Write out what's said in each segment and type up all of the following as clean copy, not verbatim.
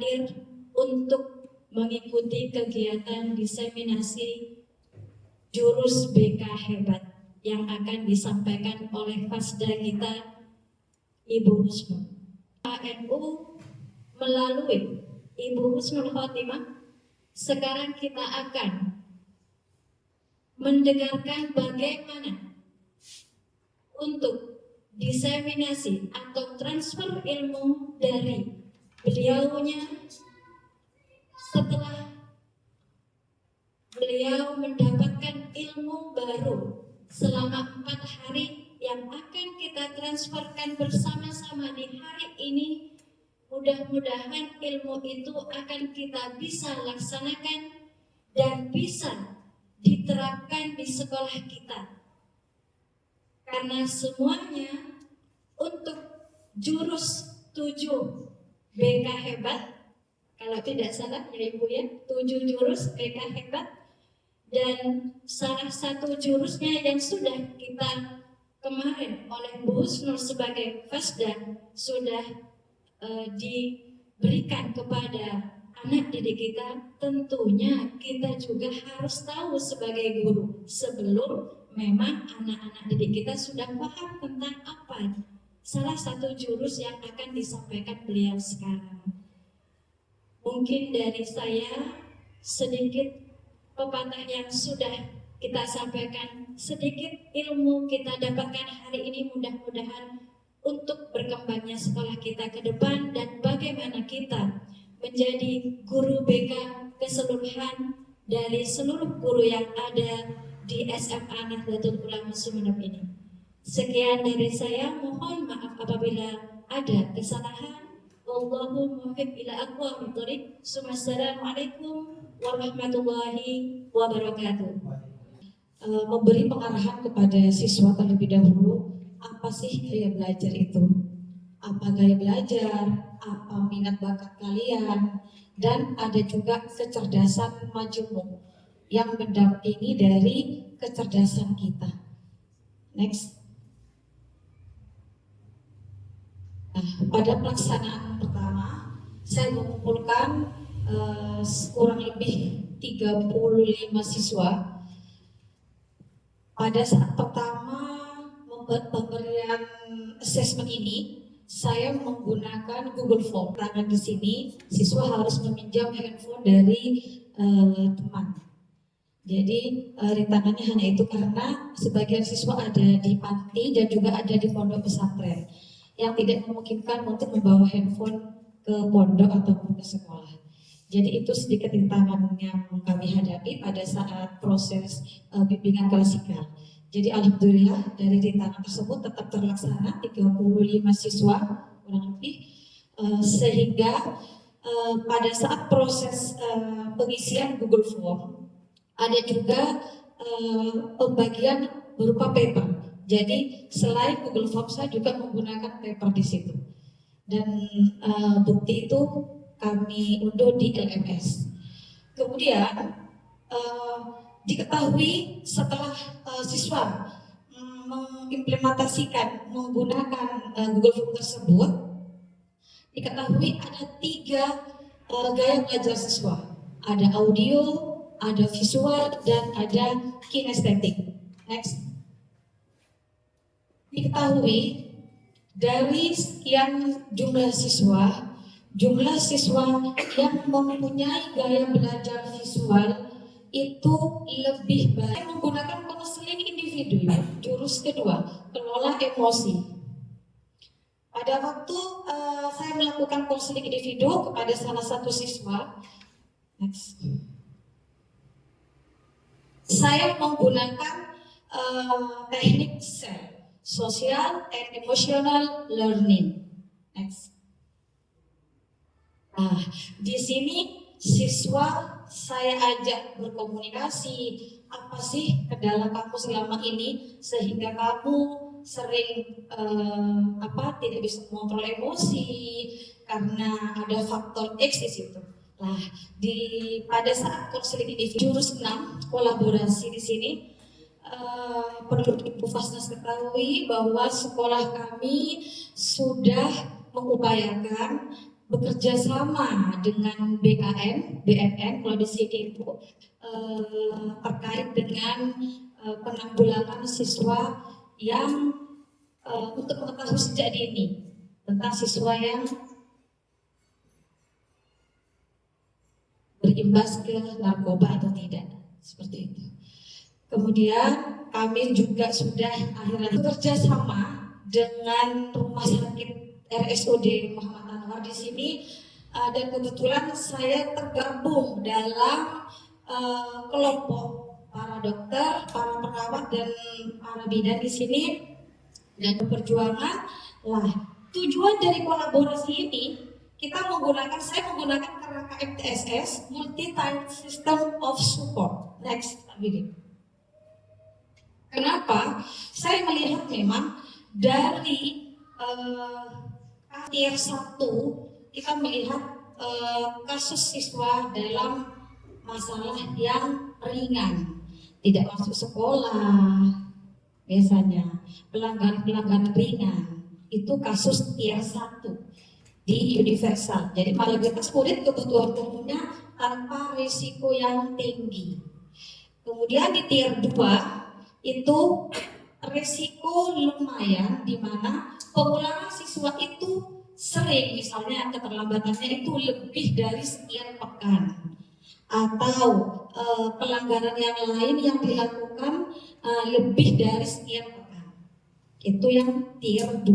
hadir untuk mengikuti kegiatan diseminasi jurus BK Hebat yang akan disampaikan oleh Fasda kita, Ibu Husnul. ANU melalui Ibu Husnul Khotimah, sekarang kita akan mendengarkan bagaimana untuk diseminasi atau transfer ilmu dari beliaunya setelah beliau mendapatkan ilmu baru selama 4 hari yang akan kita transferkan bersama-sama di hari ini. Mudah-mudahan ilmu itu akan kita bisa laksanakan dan bisa diterapkan di sekolah kita. Karena semuanya untuk jurus 7 BK Hebat, kalau tidak salah ya Ibu ya, 7 jurus BK Hebat, dan salah satu jurusnya yang sudah kita kemarin oleh Bu Husnul sebagai Fasda sudah diberikan kepada anak didik kita. Tentunya kita juga harus tahu sebagai guru sebelum memang anak-anak didik kita sudah paham tentang apa salah satu jurus yang akan disampaikan beliau sekarang. Mungkin dari saya sedikit pepatah yang sudah kita sampaikan, sedikit ilmu kita dapatkan hari ini, mudah-mudahan untuk berkembangnya sekolah kita ke depan dan bagaimana kita menjadi guru BK keseluruhan dari seluruh guru yang ada di SMA Nahdlatul Ulama Sumeneb ini. Sekian dari saya, mohon maaf apabila ada kesalahan. Wallahul muwaffiq ila aqwamit thoriq. Assalamualaikum warahmatullahi wabarakatuh. Memberi pengarahan kepada siswa terlebih dahulu, apa sih gaya belajar itu? Apa gaya belajar? Apa minat bakat kalian? Dan ada juga kecerdasan majemuk yang mendampingi dari kecerdasan kita. Next. Nah, pada pelaksanaan pertama, saya mengumpulkan kurang lebih 35 siswa. Pada saat pertama pemberian asesmen ini, saya menggunakan Google Form. Tangan di sini, siswa harus meminjam handphone dari teman. Jadi rintangannya hanya itu karena sebagian siswa ada di panti dan juga ada di pondok pesantren yang tidak memungkinkan untuk membawa handphone ke pondok ataupun ke sekolah. Jadi itu sedikit rintangan yang kami hadapi pada saat proses bimbingan klasikal. Jadi alhamdulillah dari rintangan tersebut tetap terlaksana 35 siswa kurang lebih, sehingga pada saat proses pengisian Google Form ada juga pembagian berupa paper. Jadi selain Google Form saya juga menggunakan paper di situ. Dan bukti itu kami unduh di LMS. Kemudian diketahui setelah siswa mengimplementasikan menggunakan Google Form tersebut, diketahui ada 3 gaya belajar siswa. Ada audio, ada visual, dan ada kinestetik. Next. Diketahui dari sekian jumlah siswa yang mempunyai gaya belajar visual itu lebih baik menggunakan konseling individu. Jurus kedua, kelola emosi. Pada waktu saya melakukan konseling individu kepada salah satu siswa, next, saya menggunakan teknik SEL, Social and Emotional Learning. Next. Nah, di sini siswa saya ajak berkomunikasi, apa sih kendala kamu selama ini sehingga kamu sering tidak bisa mengontrol emosi karena ada faktor X di situ. Nah, pada saat konseling individu jurus 6 kolaborasi di sini, perlu Ibu Fasnas ketahui bahwa sekolah kami sudah mengupayakan bekerja sama dengan BNN kalau di sini itu terkait dengan penanggulangan siswa yang untuk mengetahui sejak dini tentang siswa yang berimbas ke narkoba atau tidak, seperti itu. Kemudian kami juga sudah akhirnya bekerja sama dengan Rumah Sakit RSUD Muhammad Anwar di sini, dan kebetulan saya tergabung dalam kelompok para dokter, para perawat dan para bidan di sini dan perjuangan. Lah, tujuan dari kolaborasi ini saya menggunakan kerangka MTSS, Multi Type System of Support. Next, begini. Kenapa? Saya melihat memang dari tier 1 kita melihat kasus siswa dalam masalah yang ringan, tidak masuk sekolah, biasanya pelanggaran ringan, itu kasus tier 1 di universal. Jadi mayoritas murid kebutuhan umumnya tanpa risiko yang tinggi. Kemudian di tier 2 itu risiko lumayan, di mana pengulangan siswa itu sering, misalnya keterlambatannya itu lebih dari sekian pekan, atau pelanggaran yang lain yang dilakukan lebih dari sekian pekan. Itu yang tier 2.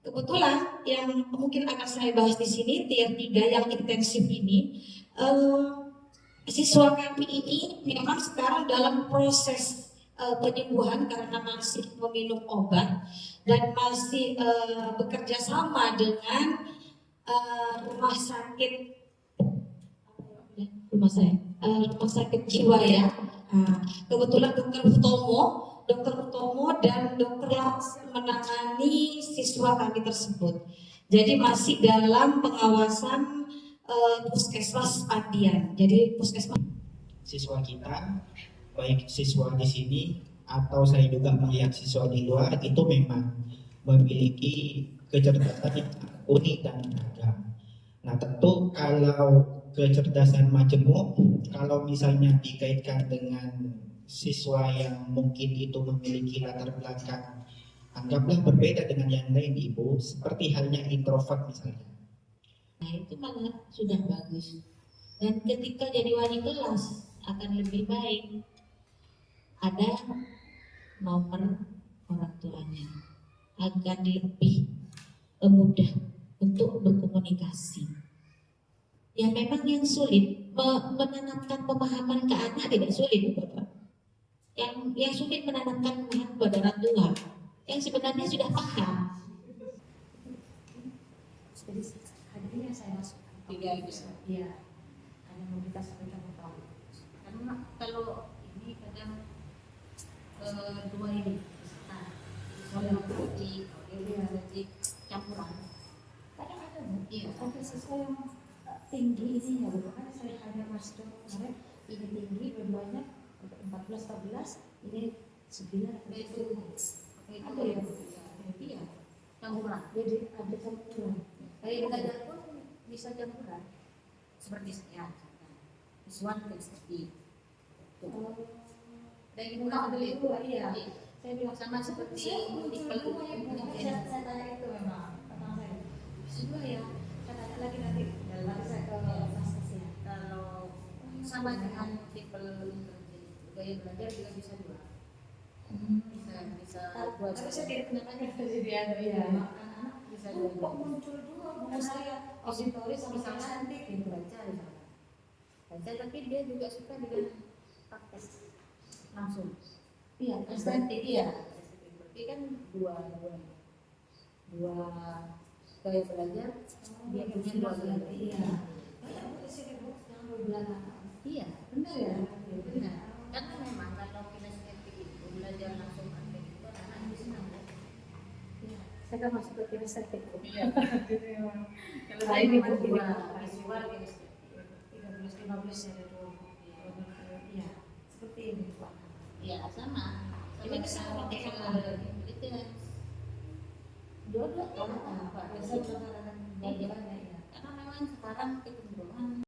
Kebetulan yang mungkin akan saya bahas di sini tier 3 yang intensif ini, siswa kami ini memang sekarang dalam proses penyembuhan karena masih meminum obat dan masih bekerja sama dengan rumah sakit jiwa ya. Kebetulan Dokter Hutomo dan Dokter Lars menangani siswa kami tersebut. Jadi masih dalam pengawasan puskesmas Pandian. Jadi puskesmas siswa kita, baik siswa di sini atau saya juga melihat siswa di luar itu memang memiliki kecerdasan yang unik dan beragam. Nah, tentu kalau kecerdasan majemuk, kalau misalnya dikaitkan dengan siswa yang mungkin itu memiliki latar belakang anggaplah berbeda dengan yang lain, Ibu, seperti halnya introvert misalnya. Nah, itu malah sudah bagus. Dan ketika jadi wali kelas akan lebih baik ada nomor orang tuanya agar lebih mudah untuk berkomunikasi. Ya memang yang sulit menanamkan pemahaman ke anak tidak sulit, Bapak. Yang sulit menanamkan pemahaman pada orang tua yang sebenarnya sudah paham. Jadi hadirnya saya masuk tiga besar. Iya. Hanya mau kita sampaikan tahu. Karena kalau ini kadang dua ini, soal politik, politik campuran. Kadang ada iya. Sampai sesuai yang tinggi ini ya, bukan saya hanya masuk kemarin ini tinggi dua-duanya 14-14 ini 9 itu ada ya, iya campuran. Jadi ada campuran. Kayak belajar pun bisa campuran seperti saya visual dan seperti dan ibu nak itu iya saya bilang sama seperti tipe saya tanya itu memang tentang saya semua ya saya tanya lagi nanti nanti saya ke faskes ya kalau sama dengan tipe gaya belajar juga bisa dua bisa dua tapi saya tidak kenalnya jadi ada ya anak-anak bisa dua kok muncul dua bukan saya auditoris sama cantik gitu baca tapi dia juga suka dengan praktek langsung iya berarti iya berarti kan dua gaya belajar dia punya dua gaya iya banyak aku disini bu yang 2 bulan iya benar ya benar karena memang kalau kinestetik itu belajar langsung praktek itu anak itu senang iya saya kan masuk ke kinestetik iya kalau saya memang dua visual kinestetik 13-15 ada 2 iya seperti ini Pak. Iya sama. Ini bisa pakai dua-dua apa? Biasa menggunakan banyak ya. Karena kan sekarang kecenderungan